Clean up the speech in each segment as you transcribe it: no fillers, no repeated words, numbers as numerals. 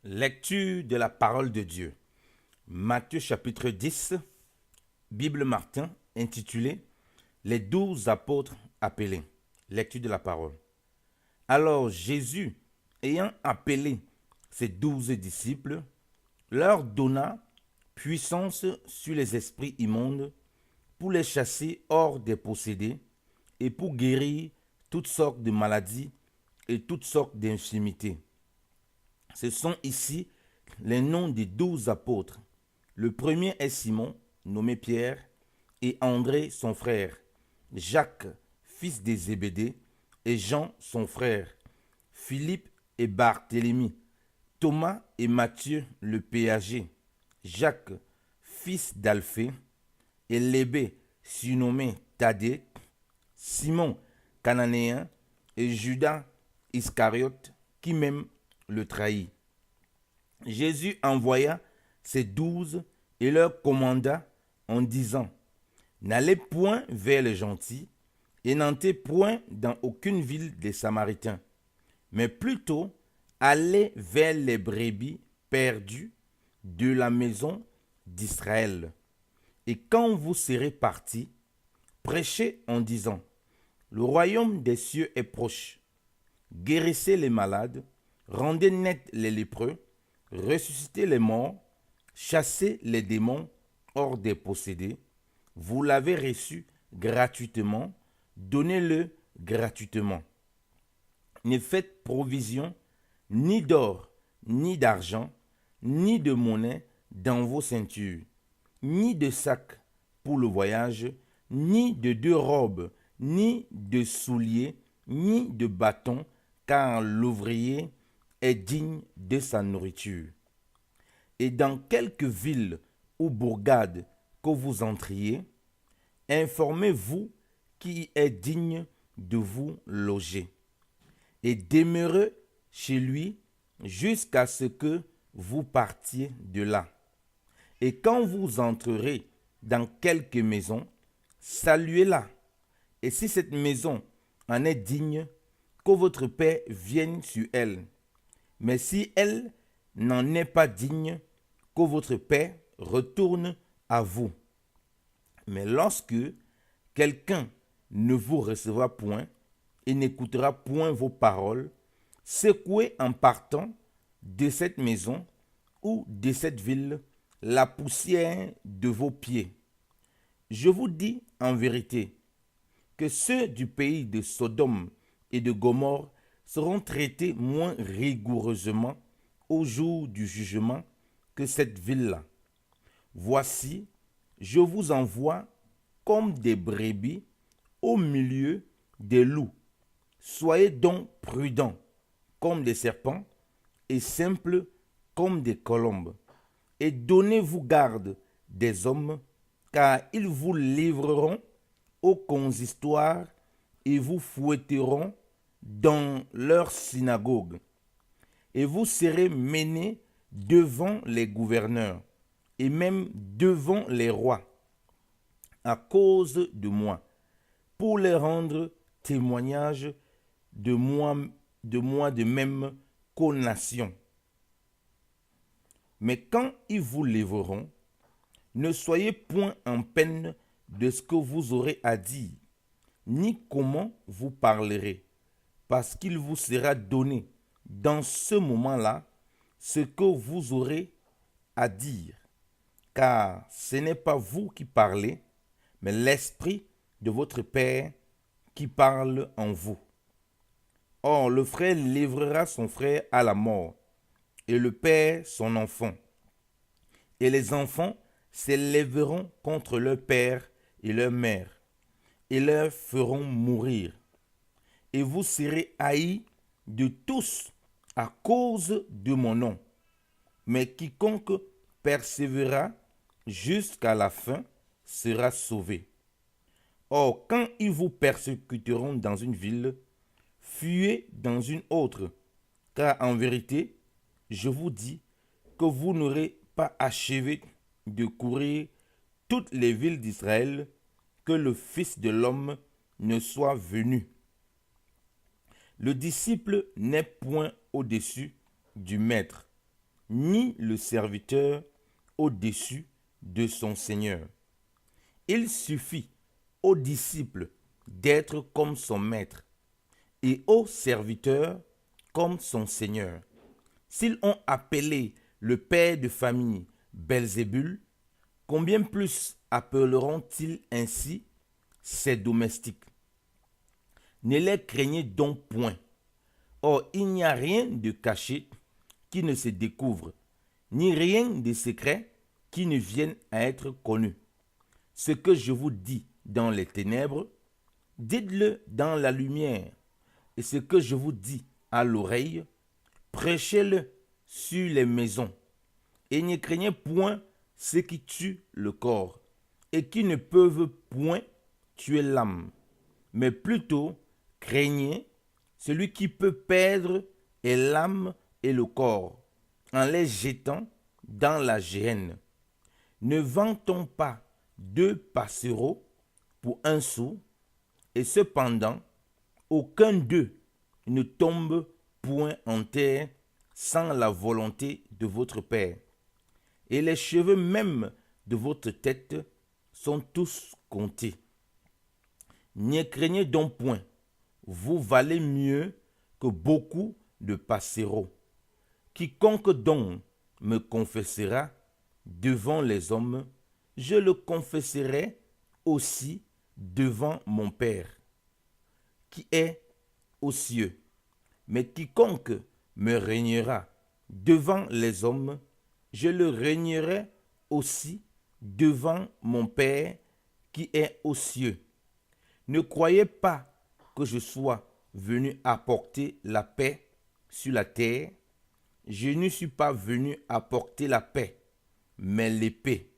Lecture de la parole de Dieu. Matthieu chapitre 10, Bible Martin, intitulée Les 12 apôtres appelés. Lecture de la parole. Alors Jésus, ayant appelé ses 12 disciples, leur donna puissance sur les esprits immondes pour les chasser hors des possédés et pour guérir toutes sortes de maladies et toutes sortes d'infirmités. Ce sont ici les noms des 12 apôtres. Le premier est Simon, nommé Pierre, et André, son frère, Jacques, fils de Zébédée, et Jean, son frère, Philippe et Barthélemy, Thomas et Matthieu, le péager, Jacques, fils d'Alphée, et Lébé, surnommé Thaddée, Simon, cananéen, et Judas Iscariote, qui même le trahit. Jésus envoya ses 12 et leur commanda en disant : N'allez point vers les gentils et n'entrez point dans aucune ville des Samaritains, mais plutôt allez vers les brebis perdues de la maison d'Israël. Et quand vous serez partis, prêchez en disant : Le royaume des cieux est proche. Guérissez les malades, rendez nets les lépreux, ressuscitez les morts, chassez les démons hors des possédés. Vous l'avez reçu gratuitement, donnez-le gratuitement. Ne faites provision ni d'or, ni d'argent, ni de monnaie dans vos ceintures, ni de sac pour le voyage, ni de 2 robes, ni de souliers, ni de bâton, car l'ouvrier est digne de sa nourriture. Et dans quelque ville ou bourgade que vous entriez, informez-vous qui est digne de vous loger, et demeurez chez lui jusqu'à ce que vous partiez de là. Et quand vous entrerez dans quelque maison, saluez-la. Et si cette maison en est digne, que votre paix vienne sur elle. Mais si elle n'en est pas digne, que votre paix retourne à vous. Mais lorsque quelqu'un ne vous recevra point et n'écoutera point vos paroles, secouez en partant de cette maison ou de cette ville la poussière de vos pieds. Je vous dis en vérité que ceux du pays de Sodome et de Gomorrhe seront traités moins rigoureusement au jour du jugement que cette ville-là. Voici, je vous envoie comme des brebis au milieu des loups. Soyez donc prudents comme des serpents et simples comme des colombes. Et donnez-vous garde des hommes, car ils vous livreront au consistoire et vous fouetteront dans leurs synagogues. Et vous serez menés devant les gouverneurs et même devant les rois à cause de moi, pour les rendre témoignage de moi de même qu'aux nations. Mais quand ils vous livreront, ne soyez point en peine de ce que vous aurez à dire, ni comment vous parlerez, parce qu'il vous sera donné dans ce moment-là ce que vous aurez à dire. Car ce n'est pas vous qui parlez, mais l'Esprit de votre Père qui parle en vous. Or, le frère livrera son frère à la mort, et le père son enfant. Et les enfants s'élèveront contre leur père et leur mère, et leur feront mourir. Et vous serez haïs de tous à cause de mon nom. Mais quiconque persévérera jusqu'à la fin sera sauvé. Or, quand ils vous persécuteront dans une ville, fuyez dans une autre, car en vérité, je vous dis que vous n'aurez pas achevé de courir toutes les villes d'Israël que le Fils de l'homme ne soit venu. Le disciple n'est point au-dessus du maître, ni le serviteur au-dessus de son Seigneur. Il suffit au disciple d'être comme son maître et au serviteur comme son Seigneur. S'ils ont appelé le père de famille Belzébul, combien plus appelleront-ils ainsi ses domestiques? Ne les craignez donc point. Or, il n'y a rien de caché qui ne se découvre, ni rien de secret qui ne vienne à être connu. Ce que je vous dis dans les ténèbres, dites-le dans la lumière, et ce que je vous dis à l'oreille, prêchez-le sur les maisons, et ne craignez point ceux qui tuent le corps, et qui ne peuvent point tuer l'âme, mais plutôt craignez celui qui peut perdre et l'âme et le corps, en les jetant dans la géhenne. Ne vend-on pas 2 passereaux pour 1 sou, et cependant, aucun d'eux ne tombe point en terre sans la volonté de votre Père. Et les cheveux même de votre tête sont tous comptés. Ne craignez donc point, vous valez mieux que beaucoup de passereaux. Quiconque donc me confessera devant les hommes, je le confesserai aussi devant mon Père, qui est aux cieux. Mais quiconque me régnera devant les hommes, je le régnerai aussi devant mon Père qui est aux cieux. Ne croyez pas que je sois venu apporter la paix sur la terre. Je ne suis pas venu apporter la paix, mais l'épée.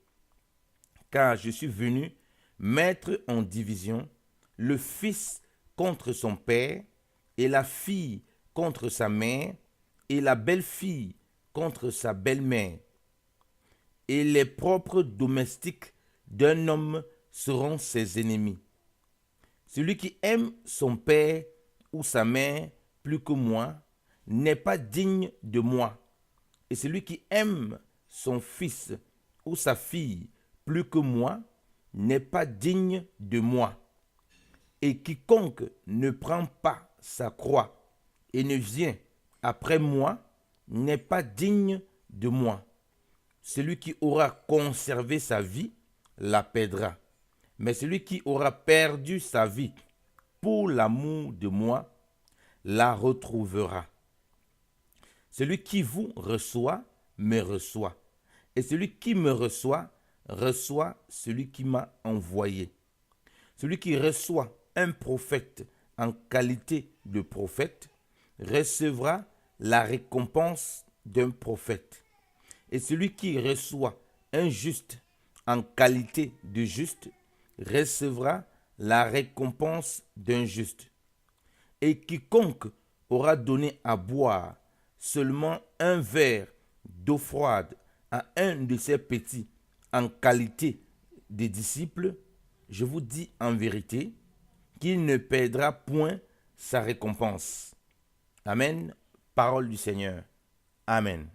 Car je suis venu mettre en division le fils contre son père, et la fille contre sa mère, et la belle-fille contre sa belle-mère. Et les propres domestiques d'un homme seront ses ennemis. Celui qui aime son père ou sa mère plus que moi n'est pas digne de moi. Et celui qui aime son fils ou sa fille plus que moi n'est pas digne de moi. Et quiconque ne prend pas sa croix et ne vient après moi n'est pas digne de moi. Celui qui aura conservé sa vie la perdra. Mais celui qui aura perdu sa vie pour l'amour de moi la retrouvera. Celui qui vous reçoit me reçoit. Et celui qui me reçoit reçoit celui qui m'a envoyé. Celui qui reçoit un prophète en qualité de prophète recevra la récompense d'un prophète. Et celui qui reçoit un juste en qualité de juste recevra la récompense d'un juste. Et quiconque aura donné à boire seulement un verre d'eau froide à un de ses petits en qualité de disciple, je vous dis en vérité qu'il ne perdra point sa récompense. Amen. Parole du Seigneur. Amen.